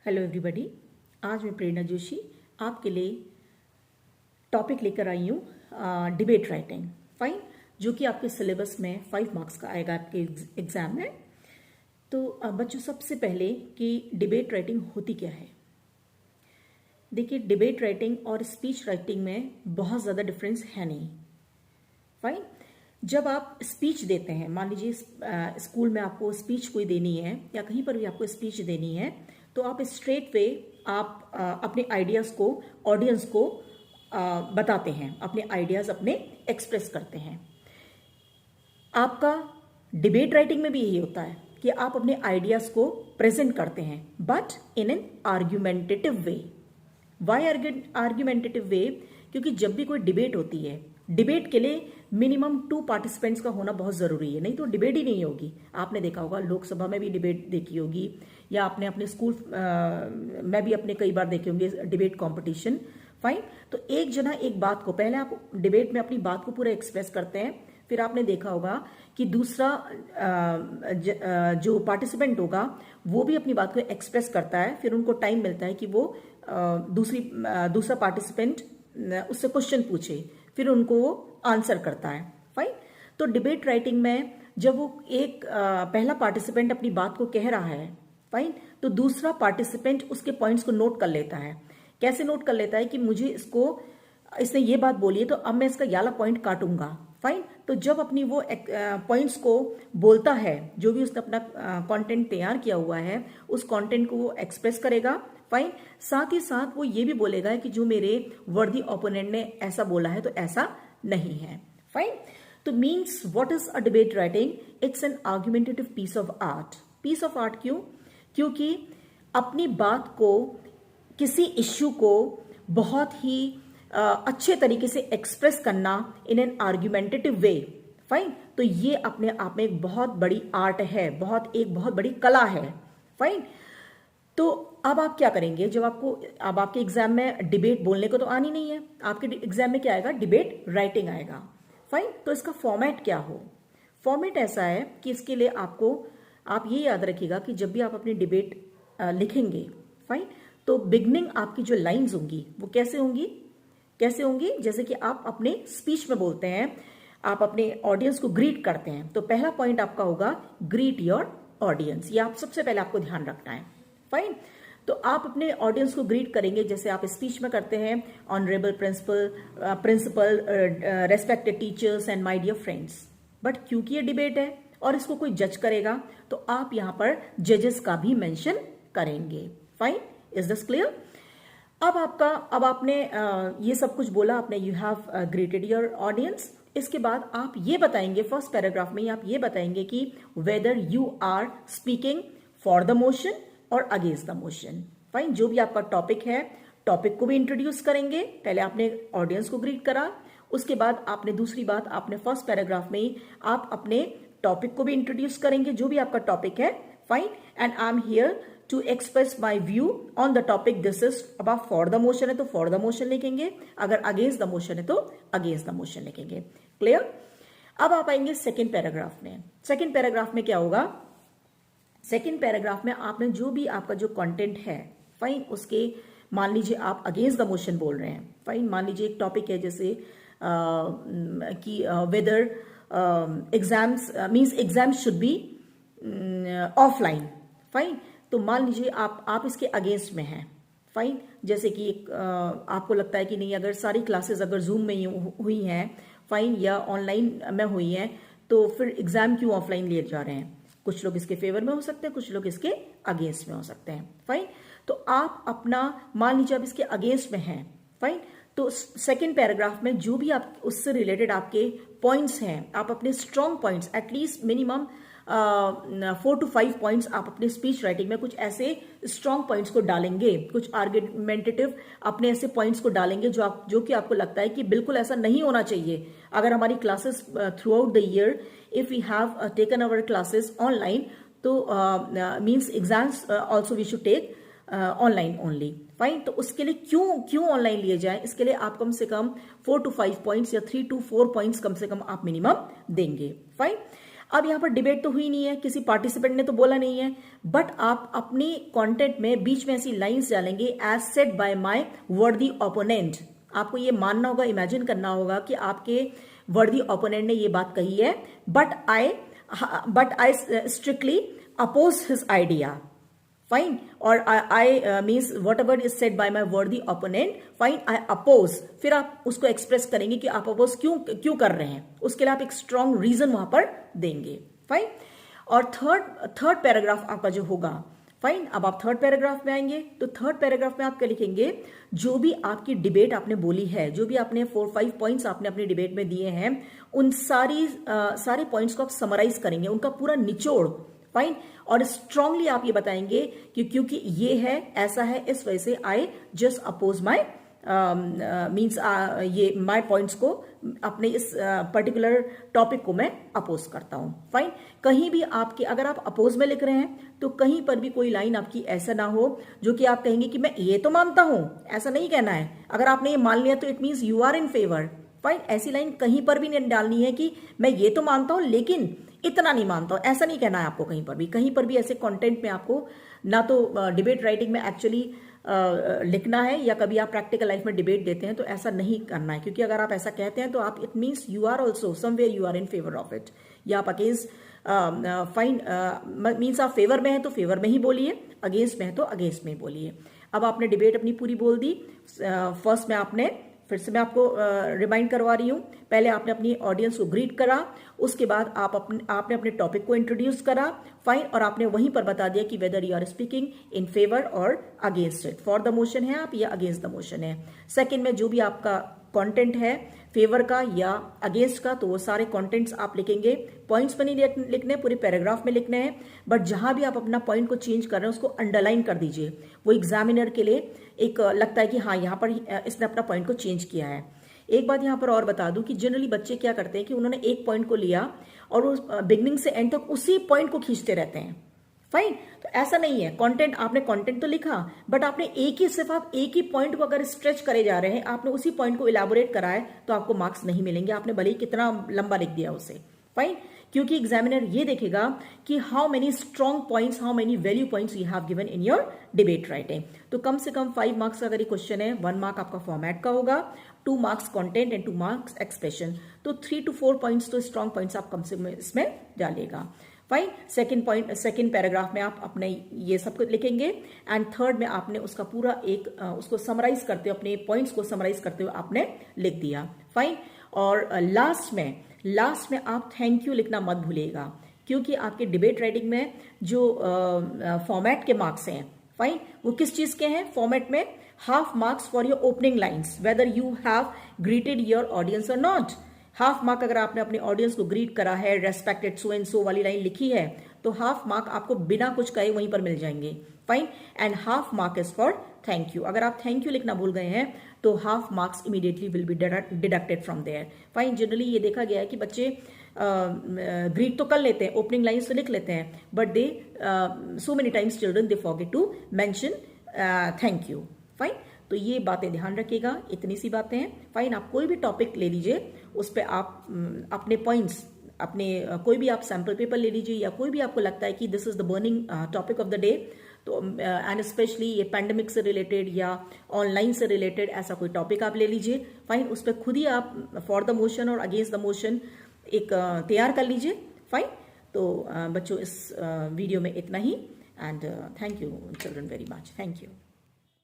Hello everybody. आज मैं प्रेरणा जोशी आपके लिए टॉपिक लेकर आई हूँ डिबेट राइटिंग। फाइन, जो कि आपके सिलेबस में 5 मार्क्स का आएगा आपके एग्जाम में। तो बच्चों, सबसे पहले कि डिबेट राइटिंग होती क्या है। देखिए, डिबेट राइटिंग और स्पीच राइटिंग में बहुत ज़्यादा डिफरेंस है नहीं। फाइन, जब आप स्पीच देते हैं, मान लीजिए स्कूल में आपको स्पीच कोई देनी है या कहीं पर भी आपको स्पीच देनी है, तो आप स्ट्रेट वे आप अपने आइडियाज़ को ऑडियंस को बताते हैं, अपने आइडियाज़ अपने एक्सप्रेस करते हैं। आपका डिबेट राइटिंग में भी यही होता है कि आप अपने आइडियाज़ को प्रेजेंट करते हैं, but in an argumentative way. Why argumentative way? क्योंकि जब भी कोई डिबेट होती है, डिबेट के लिए मिनिमम 2 पार्टिसिपेंट्स का होना बहुत ज़रूरी है, नहीं तो डिबेट ही नहीं होगी। आपने देखा होगा, लोकसभा में भी डिबेट देखी होगी, या आपने अपने स्कूल में भी अपने कई बार देखे होंगे डिबेट कंपटीशन। फाइन, तो एक जना एक बात को, पहले आप डिबेट में अपनी बात को पूरा एक्सप्रेस करते हैं, फिर आपने देखा होगा कि दूसरा जो पार्टिसिपेंट होगा वो भी अपनी बात को एक्सप्रेस करता है, फिर उनको टाइम मिलता है कि वो दूसरा पार्टिसिपेंट उससे क्वेश्चन पूछे, फिर उनको वो आंसर करता है। फाइन, तो डिबेट राइटिंग में जब वो एक पहला पार्टिसिपेंट अपनी बात को कह रहा है, फाइन, तो दूसरा पार्टिसिपेंट उसके पॉइंट्स को नोट कर लेता है। कैसे नोट कर लेता है कि मुझे इसने ये बात बोली है, तो अब मैं इसका ये वाला पॉइंट काटूंगा। फाइन, तो जब अपनी वो पॉइंट्स को बोलता है, जो भी उसने अपना कंटेंट तैयार किया हुआ है, उस कंटेंट को वो एक्सप्रेस करेगा। फाइन, साथ ही साथ वो ये भी बोलेगा कि जो मेरे वर्दी ओपोनेंट ने ऐसा बोला है तो ऐसा नहीं है। फाइन, तो means what is a debate writing? It's an argumentative piece of art. Piece of art क्यों? क्योंकि अपनी बात को, किसी इश्यू को बहुत ही अच्छे तरीके से एक्सप्रेस करना इन एन आर्ग्यूमेंटेटिव वे। फाइन, तो ये अपने आप में एक बहुत बड़ी आर्ट है, एक बहुत बड़ी कला है। फाइन, तो अब आप क्या करेंगे? जब अब आपके एग्जाम में डिबेट बोलने को तो आनी नहीं है, आपके एग्जाम में क्या आएगा? डिबेट राइटिंग आएगा। फाइन, तो इसका फॉर्मेट क्या हो? फॉर्मेट ऐसा है कि इसके लिए आप ये याद रखिएगा कि जब भी आप अपनी डिबेट लिखेंगे, फाइन, तो बिगनिंग आपकी जो लाइंस होंगी वो कैसे होंगी? जैसे कि आप अपने स्पीच में बोलते हैं, आप अपने ऑडियंस को ग्रीट करते हैं, तो पहला पॉइंट आपका होगा ग्रीट योर ऑडियंस। ये आप सबसे पहले आपको ध्यान रखना है। फाइन, तो आप अपने ऑडियंस को ग्रीट करेंगे जैसे आप स्पीच में करते हैं, honourable principal, respected teachers and my dear friends. But क्योंकि ये डिबेट है और इसको कोई जज करेगा, तो आप यहां पर जजेस का भी मेंशन करेंगे। Fine, is this clear? अब आपने ये सब कुछ बोला, आपने you have greeted your audience. इसके बाद आप ये बताएंगे, फर्स्ट पैराग्राफ में ही आप ये बताएंगे कि whether you are speaking for the motion और अगेंस्ट द मोशन। फाइन, जो भी आपका टॉपिक है, टॉपिक को भी इंट्रोड्यूस करेंगे। पहले आपने ऑडियंस को ग्रीट करा, उसके बाद आपने दूसरी बात, आपने फर्स्ट पैराग्राफ में ही आप अपने टॉपिक को भी इंट्रोड्यूस करेंगे, जो भी आपका टॉपिक है। Fine, and I am here to express my view on the topic. This is about for the motion है तो फॉर द मोशन लिखेंगे, अगर अगेंस्ट द मोशन है तो अगेंस्ट द मोशन लिखेंगे। क्लियर? अब आप आएंगे सेकेंड पैराग्राफ में। सेकेंड पैराग्राफ में क्या होगा? सेकेंड पैराग्राफ में आपने जो भी आपका जो कंटेंट है, फाइन, उसके मान लीजिए आप अगेंस्ट द मोशन बोल रहे हैं। फाइन, मान लीजिए एक टॉपिक है जैसे कि whether exams should be offline. Fine, तो मान लीजिए आप इसके अगेंस्ट में हैं। फाइन, जैसे कि आपको लगता है कि नहीं, अगर सारी क्लासेस अगर जूम में ही हुई हैं, फाइन, या ऑनलाइन में हुई हैं, तो फिर एग्जाम क्यों ऑफलाइन लिए जा रहे हैं? कुछ लोग इसके फेवर में हो सकते हैं, कुछ लोग इसके अगेंस्ट में हो सकते हैं। फाइन, तो आप अपना, मान लीजिए आप इसके अगेंस्ट में हैं, फाइन, तो सेकेंड पैराग्राफ में जो भी आप उससे रिलेटेड आपके पॉइंट्स हैं, आप अपने strong points, at least minimum 4 to 5 points आप अपने स्पीच राइटिंग में कुछ ऐसे स्ट्रॉन्ग पॉइंट्स को डालेंगे, कुछ आर्ग्यूमेंटेटिव अपने ऐसे पॉइंट्स को डालेंगे जो कि आपको लगता है कि बिल्कुल ऐसा नहीं होना चाहिए। अगर हमारी classes throughout the year, if we have taken our classes online, तो means exams also we should take online only. Fine, तो उसके लिए क्यों ऑनलाइन लिए जाए, इसके लिए आप कम से कम 4 to 5 पॉइंट्स या 3 to 4 पॉइंट्स कम से कम आप मिनिमम देंगे। फाइन, अब यहाँ पर डिबेट तो हुई नहीं है, किसी पार्टिसिपेंट ने तो बोला नहीं है, बट आप अपनी कंटेंट में बीच में ऐसी लाइंस डालेंगे, एज सेड बाय माय वर्दी ओपोनेंट। आपको ये मानना होगा, इमेजिन करना होगा कि आपके वर्दी ओपोनेंट ने ये बात कही है, but I strictly oppose his idea, fine, और I means whatever is said by my worthy opponent, fine, I oppose. फिर आप उसको एक्सप्रेस करेंगे कि आप अपोज क्यों कर रहे हैं, उसके लिए आप एक स्ट्रॉन्ग रीजन वहां पर देंगे, फाइन। और थर्ड पैराग्राफ आपका जो होगा, फाइन, अब आप थर्ड पैराग्राफ में आएंगे तो थर्ड पैराग्राफ में आप क्या लिखेंगे, जो भी आपकी डिबेट आपने बोली है, जो भी आपने 4-5 पॉइंट्स आपने अपनी डिबेट में दिए हैं, उन सारे पॉइंट्स को आप समराइज करेंगे, उनका पूरा निचोड़, फाइन, और स्ट्रांगली आप ये बताएंगे कि क्योंकि ये है, ऐसा है, इस वजह से I just oppose my means ये माई पॉइंट्स को, अपने इस पर्टिकुलर टॉपिक को मैं अपोज करता हूं, फाइन। कहीं भी आपके, अगर आप अपोज में लिख रहे हैं तो कहीं पर भी कोई लाइन आपकी ऐसा ना हो जो कि आप कहेंगे कि मैं ये तो मानता हूं, ऐसा नहीं कहना है। अगर आपने ये मान लिया तो it means you are in favour, fine. ऐसी लाइन कहीं पर भी नहीं डालनी है कि मैं ये तो मानता हूं लेकिन इतना नहीं मानता हूं, ऐसा नहीं कहना है आपको कहीं पर भी ऐसे कंटेंट में आपको ना तो डिबेट राइटिंग में एक्चुअली लिखना है, या कभी आप प्रैक्टिकल लाइफ में डिबेट देते हैं तो ऐसा नहीं करना है, क्योंकि अगर आप ऐसा कहते हैं तो आप, it means you are also somewhere you are in favour of it, या आप अगेंस्ट, फाइन, मीन्स आप फेवर में है तो फेवर में ही बोलिए, अगेंस्ट में है तो अगेंस्ट में ही बोलिए। अब आपने डिबेट अपनी पूरी बोल दी। फर्स्ट में आपने, फिर से मैं आपको रिमाइंड करवा रही हूं, पहले आपने अपनी ऑडियंस को ग्रीट करा, उसके बाद आपने अपने टॉपिक को इंट्रोड्यूस करा, फाइन, और आपने वहीं पर बता दिया कि whether you are speaking in favour और against it, for the motion है आप या अगेंस्ट द मोशन है। सेकंड में जो भी आपका कंटेंट है फेवर का या अगेंस्ट का, तो वो सारे कंटेंट्स आप लिखेंगे, पॉइंट्स पर नहीं लिखने, पूरे पैराग्राफ में लिखने हैं, बट जहां भी आप अपना पॉइंट को चेंज कर रहे हैं उसको अंडरलाइन कर दीजिए। वो एग्जामिनर के लिए एक लगता है कि हाँ, यहाँ पर इसने अपना पॉइंट को चेंज किया है। एक बात यहाँ पर और बता दूं कि जनरली बच्चे क्या करते हैं कि उन्होंने एक पॉइंट को लिया और उस बिगनिंग से एंड तक उसी पॉइंट को खींचते रहते हैं, फाइन। तो ऐसा नहीं है, कंटेंट, आपने कंटेंट तो लिखा, बट आपने सिर्फ आप एक ही पॉइंट को अगर स्ट्रेच करे जा रहे हैं, आपने उसी पॉइंट को इलेबोरेट करा है, तो आपको मार्क्स नहीं मिलेंगे, आपने भले ही कितना लंबा लिख दिया उसे, फाइन। क्योंकि एग्जामिनर ये देखेगा कि how many strong points, how many value points you have given in your debate writing. तो कम से कम 5 मार्क्स का अगर ये क्वेश्चन है, 1 मार्क आपका फॉर्मेट का होगा, 2 marks content and 2 marks expression. तो 3 to 4 पॉइंट्स तो स्ट्रॉन्ग पॉइंट्स आप कम से कम इसमें डालिएगा, फाइन। सेकंड पैराग्राफ में आप अपने ये सब कुछ लिखेंगे, एंड थर्ड में आपने उसका पूरा एक उसको समराइज करते हुए, अपने पॉइंट्स को समराइज करते हुए आपने लिख दिया, फाइन। और लास्ट में आप थैंक यू लिखना मत भूलिएगा, क्योंकि आपके डिबेट राइटिंग में जो फॉर्मेट के मार्क्स हैं, फाइन, वो किस चीज के हैं फॉर्मेट में, half marks for your opening lines, whether you have greeted your audience और नॉट। हाफ मार्क अगर आपने अपने ऑडियंस को ग्रीट करा है, रेस्पेक्टेड सो एंड सो वाली लाइन लिखी है, तो हाफ मार्क आपको बिना कुछ कहे वहीं पर मिल जाएंगे, fine. And half mark is for thank you. अगर आप थैंक यू लिखना भूल गए हैं तो half marks immediately will be deducted from there, fine. Generally ये देखा गया है कि बच्चे ग्रीट तो कर लेते हैं, ओपनिंग लाइन्स तो लिख लेते हैं, but they so many times children they forget to mention thank you, fine. तो ये बातें ध्यान रखिएगा, इतनी सी बातें हैं, फाइन। आप कोई भी टॉपिक ले लीजिए, उस पर आप अपने पॉइंट्स, अपने कोई भी आप सैम्पल पेपर ले लीजिए, या कोई भी आपको लगता है कि this is the burning topic of the day, तो एंड स्पेशली ये पैंडेमिक से रिलेटेड या ऑनलाइन से रिलेटेड ऐसा कोई टॉपिक आप ले लीजिए, फाइन। उस पर खुद ही आप फॉर द मोशन और अगेंस्ट द मोशन एक तैयार कर लीजिए, फाइन। तो बच्चों, इस वीडियो में इतना ही, and thank you children very much, thank you.